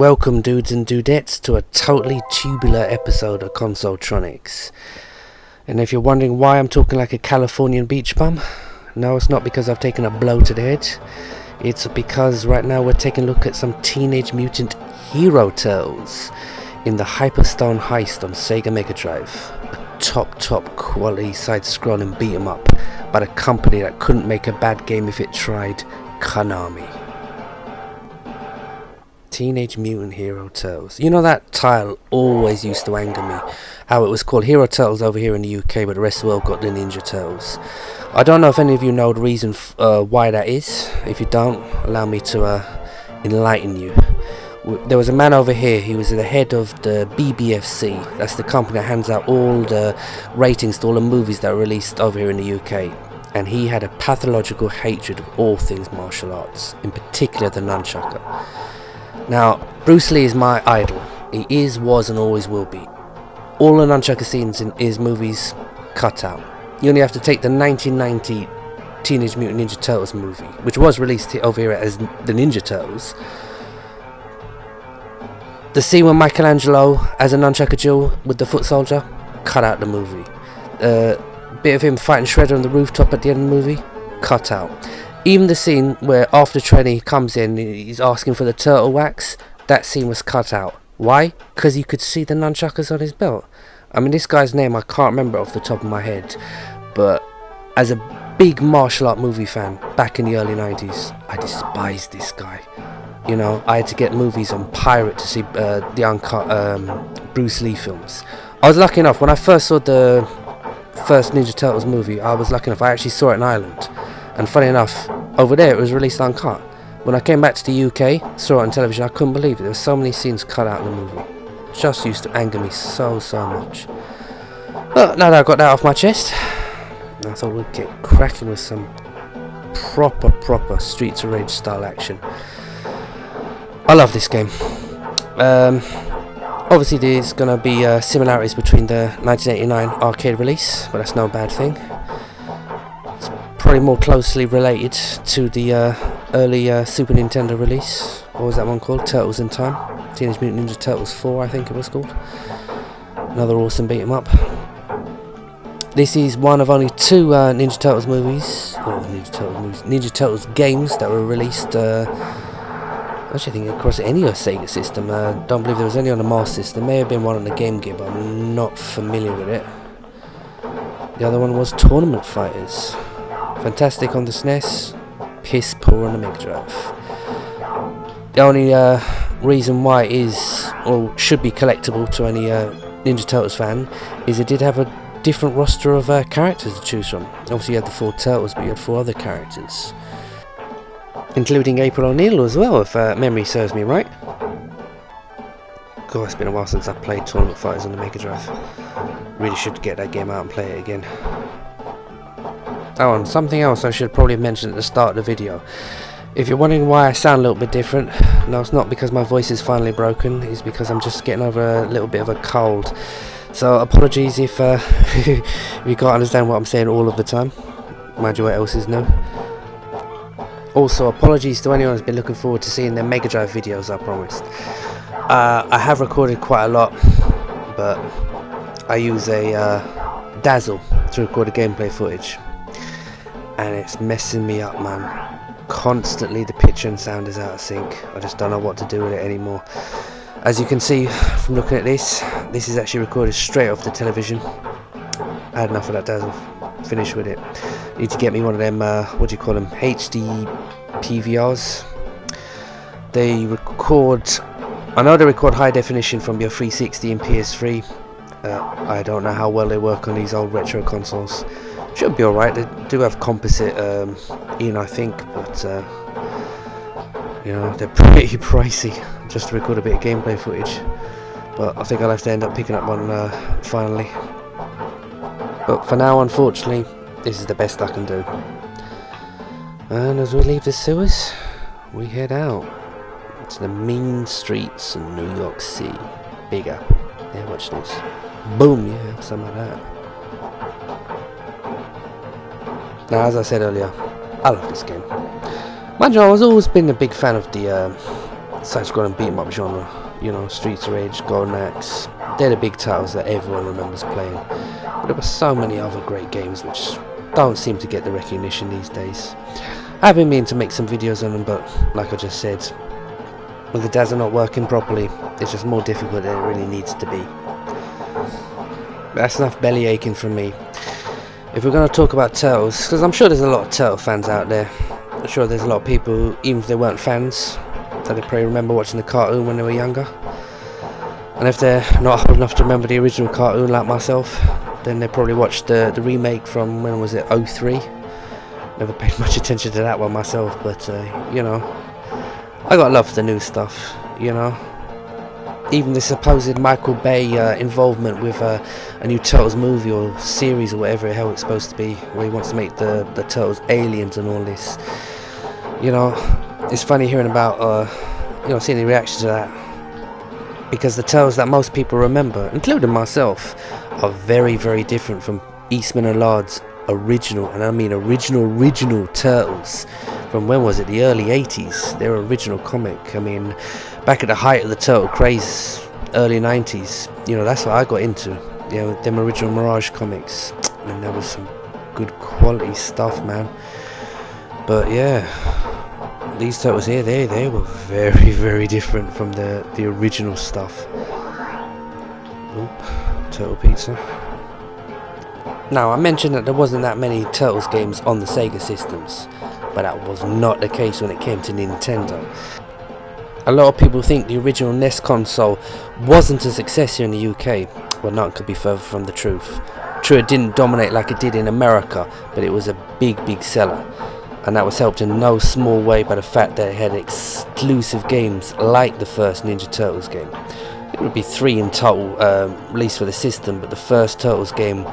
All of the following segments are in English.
Welcome, dudes and dudettes, to a totally tubular episode of Consoletronics. And if you're wondering why I'm talking like a Californian beach bum, no, it's not because I've taken a blow to the head. It's because right now we're taking a look at some Teenage Mutant Hero Tales in the Hyperstone Heist on Sega Megadrive. A top quality side-scrolling beat-em-up by the company that couldn't make a bad game if it tried, Konami. Teenage Mutant Hero Tales. You know, that title always used to anger me. How it was called Hero Tales over here in the UK, but the rest of the world got the Ninja Tales. I don't know if any of you know the reason why that is. If you don't, allow me to enlighten you. There was a man over here. He was the head of the BBFC. That's the company that hands out all the ratings to all the movies that are released over here in the UK. And he had a pathological hatred of all things martial arts, in particular the nunchucker. Now, Bruce Lee is my idol. He is, was, and always will be. All the nunchucker scenes in his movies cut out. You only have to take the 1990 Teenage Mutant Ninja Turtles movie, which was released over here as the Ninja Turtles. The scene with Michelangelo as a nunchucker duel with the foot soldier, cut out the movie. Bit of him fighting Shredder on the rooftop at the end of the movie, cut out. Even the scene where after training he comes in, he's asking for the turtle wax, that scene was cut out. Why? Because you could see the nunchuckers on his belt. I mean, this guy's name I can't remember off the top of my head, but as a big martial art movie fan back in the early 90s, I despised this guy. You know, I had to get movies on pirate to see the uncut Bruce Lee films. I was lucky enough, when I first saw the first Ninja Turtles movie, I was lucky enough, I actually saw it in Ireland. And funny enough, over there it was released uncut. When I came back to the UK, saw it on television, I couldn't believe it. There were so many scenes cut out in the movie. It just used to anger me so much. But now that I got that off my chest, I thought we'd get cracking with some proper Streets of Rage style action. I love this game. Obviously there's going to be similarities between the 1989 arcade release, but that's no bad thing. Probably more closely related to the early Super Nintendo release. What was that one called? Turtles in Time. Teenage Mutant Ninja Turtles 4, I think it was called. Another awesome beat 'em up. This is one of only two Ninja Turtles movies, or Ninja Turtles games that were released. Actually, I think across any Sega system. Don't believe there was any on the Master System. There may have been one on the Game Gear, but I'm not familiar with it. The other one was Tournament Fighters. Fantastic on the SNES, piss poor on the Megadrive. The only reason why it is, or should be collectible to any Ninja Turtles fan, is it did have a different roster of characters to choose from. Obviously you had the 4 Turtles, but you had 4 other characters, including April O'Neil as well, if memory serves me right. God, it's been a while since I played Tournament Fighters on the Megadrive. Really should get that game out and play it again. Oh, and something else I should probably have mentioned at the start of the video. If you're wondering why I sound a little bit different, no, it's not because my voice is finally broken. It's because I'm just getting over a little bit of a cold. So apologies if you can't understand what I'm saying all of the time. Mind you, what else is new. Also, apologies to anyone who's been looking forward to seeing the Mega Drive videos I promised. I have recorded quite a lot, but I use a Dazzle to record the gameplay footage. And it's messing me up, man. Constantly the picture and sound is out of sync. I just don't know what to do with it anymore. As you can see from looking at this is actually recorded straight off the television. I had enough of that Dazzle. Finished with it. Need to get me one of them, what do you call them, HD PVRs. They record, I know they record high definition from your 360 and PS3. I don't know how well they work on these old retro consoles. Should be alright. They do have composite in, I think, but you know, they're pretty pricey just to record a bit of gameplay footage. But I think I'll have to end up picking up one finally. But for now, unfortunately, this is the best I can do. And as we leave the sewers, we head out to the mean streets of New York City. Big Apple. Yeah, watch this. Boom, yeah, something like that. Now, as I said earlier, I love this game. Mind you, I've always been a big fan of the side-scrolling beat-em-up genre. You know, Streets of Rage, Golden Axe. They're the big titles that everyone remembers playing. But there were so many other great games which don't seem to get the recognition these days. I've been meaning to make some videos on them, but like I just said, when the DAS are not working properly, it's just more difficult than it really needs to be. But that's enough belly aching from me. If we're going to talk about Turtles, because I'm sure there's a lot of Turtle fans out there. I'm sure there's a lot of people who, even if they weren't fans, that they probably remember watching the cartoon when they were younger. And if they're not old enough to remember the original cartoon like myself, then they probably watched the remake from, when was it, '03? Never paid much attention to that one myself, but you know, I got love for the new stuff, you know. Even the supposed Michael Bay involvement with a new Turtles movie or series or whatever the hell it's supposed to be, where he wants to make the Turtles aliens and all this. You know, it's funny hearing about, you know, seeing the reaction to that. Because the Turtles that most people remember, including myself, are very, very different from Eastman and Lard's original, and I mean original Turtles. From when was it? The early 80s. Their original comic. I mean, back at the height of the Turtle craze, early 90s. You know, that's what I got into. You know, them original Mirage comics. And there was some good quality stuff, man. But yeah, these Turtles here, they were very, very different from the original stuff. Oop, Turtle Pizza. Now, I mentioned that there wasn't that many Turtles games on the Sega systems, but that was not the case when it came to Nintendo. A lot of people think the original NES console wasn't a success here in the UK. Well, none could be further from the truth. True, it didn't dominate like it did in America, but it was a big seller. And that was helped in no small way by the fact that it had exclusive games like the first Ninja Turtles game. It would be 3 in total, released for the system, but the first Turtles game,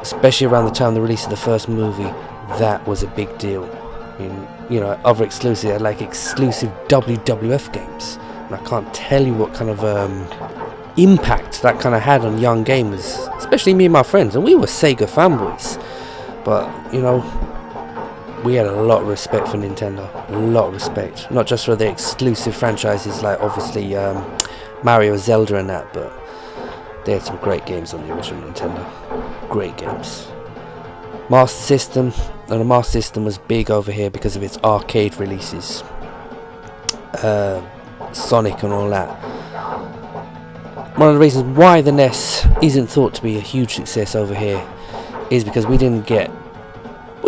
especially around the time of the release of the first movie, that was a big deal. I mean, you know, other exclusive, like exclusive WWF games, and I can't tell you what kind of impact that kind of had on young gamers, especially me and my friends. And we were Sega fanboys, but you know, we had a lot of respect for Nintendo, a lot of respect, not just for the exclusive franchises like obviously Mario, Zelda and that, but they had some great games on the original Nintendo. Great games. Master System, and the Master System was big over here because of its arcade releases. Sonic and all that. One of the reasons why the NES isn't thought to be a huge success over here is because we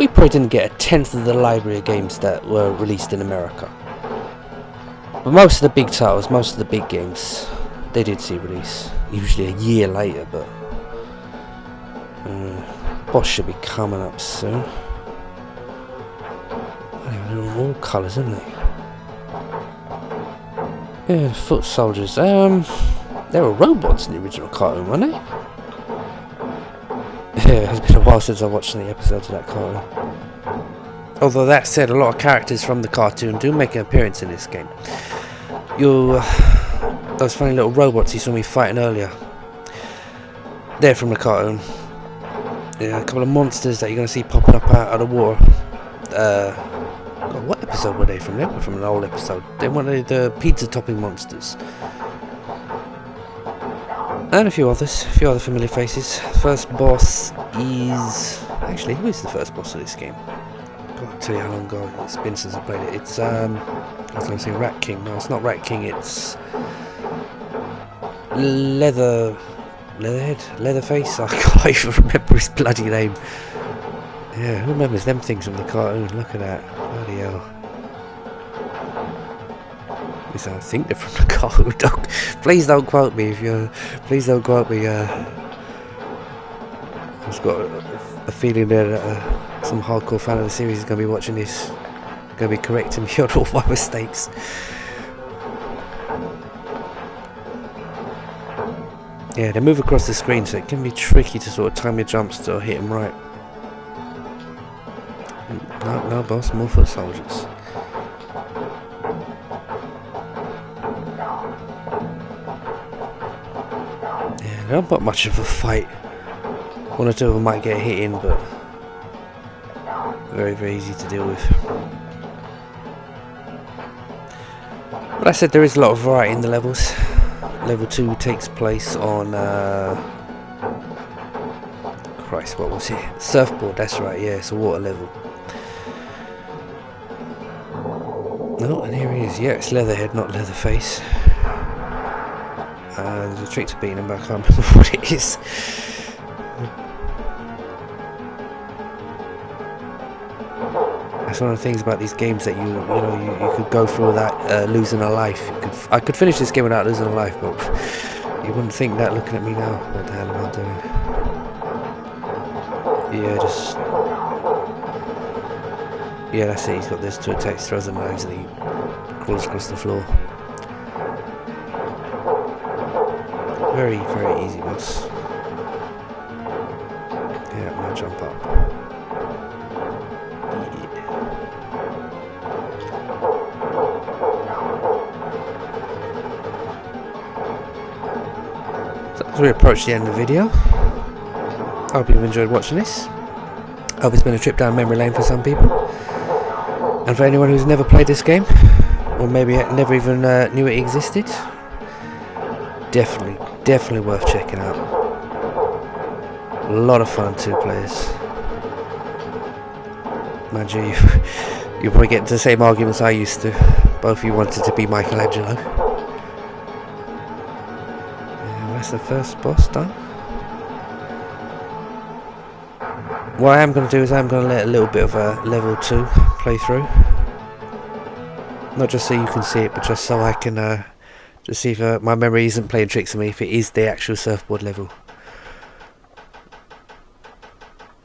probably didn't get a tenth of the library of games that were released in America. But most of the big titles, most of the big games, they did see release. Usually a year later, but Boss should be coming up soon. They're all colours, aren't they? Yeah, foot soldiers. They were robots in the original cartoon, weren't they? Yeah, it's been a while since I watched any episodes of that cartoon. Although that said, a lot of characters from the cartoon do make an appearance in this game. Those funny little robots you saw me fighting earlier, they're from the cartoon. Yeah, a couple of monsters that you're going to see popping up out of the water. God, what episode were they from? They were from an old episode. They were the pizza topping monsters. And a few other familiar faces. First boss is... Actually, who is the first boss of this game? I'll tell you how long ago it's been since I played it. It's, I was going to say Rat King. No, it's not Rat King, it's... Leatherface? I can't even remember his bloody name. Yeah, who remembers them things from the cartoon? Look at that. Bloody hell. At least I think they're from the cartoon. Please don't quote me if you're... Please don't quote me. I've just got a feeling there that some hardcore fan of the series is going to be watching this. Going to be correcting me on all my mistakes. Yeah, they move across the screen, so it can be tricky to sort of time your jumps to hit them right. No boss, more foot soldiers. Yeah, they don't put much of a fight. One or two of them might get hit in, but very, very easy to deal with. But I said there is a lot of variety in the levels. Level 2 takes place on Christ, what was it? Surfboard, that's right, yeah, it's a water level. Oh, and here he is, yeah, it's Leatherhead, not Leatherface. There's a trick to beating him, but I can't remember what it is. That's one of the things about these games that you could go through without losing a life. I could finish this game without losing a life, but you wouldn't think that looking at me now. What the hell am I doing? Yeah, just... Yeah, that's it. He's got those 2 attacks, throws the knives, and he crawls across the floor. Very, very easy boss. Yeah, I'm gonna jump up. So as we approach the end of the video, I hope you've enjoyed watching this. I hope it's been a trip down memory lane for some people. And for anyone who's never played this game, or maybe never even knew it existed, definitely worth checking out. A lot of fun, 2 players. Mind you, you'll probably get into the same arguments I used to. Both of you wanted to be Michelangelo. And that's the first boss done. What I am going to do is I'm going to let a little bit of a level 2 play through. Not just so you can see it, but just so I can just see if my memory isn't playing tricks on me, if it is the actual surfboard level.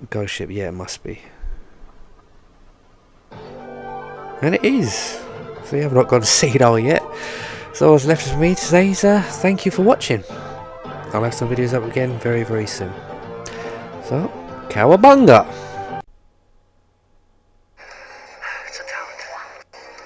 Ghost ship, yeah, it must be. And it is. So yeah, I've not got to see it all yet. So what's left for me to say is thank you for watching. I'll have some videos up again very, very soon. So, cowabunga!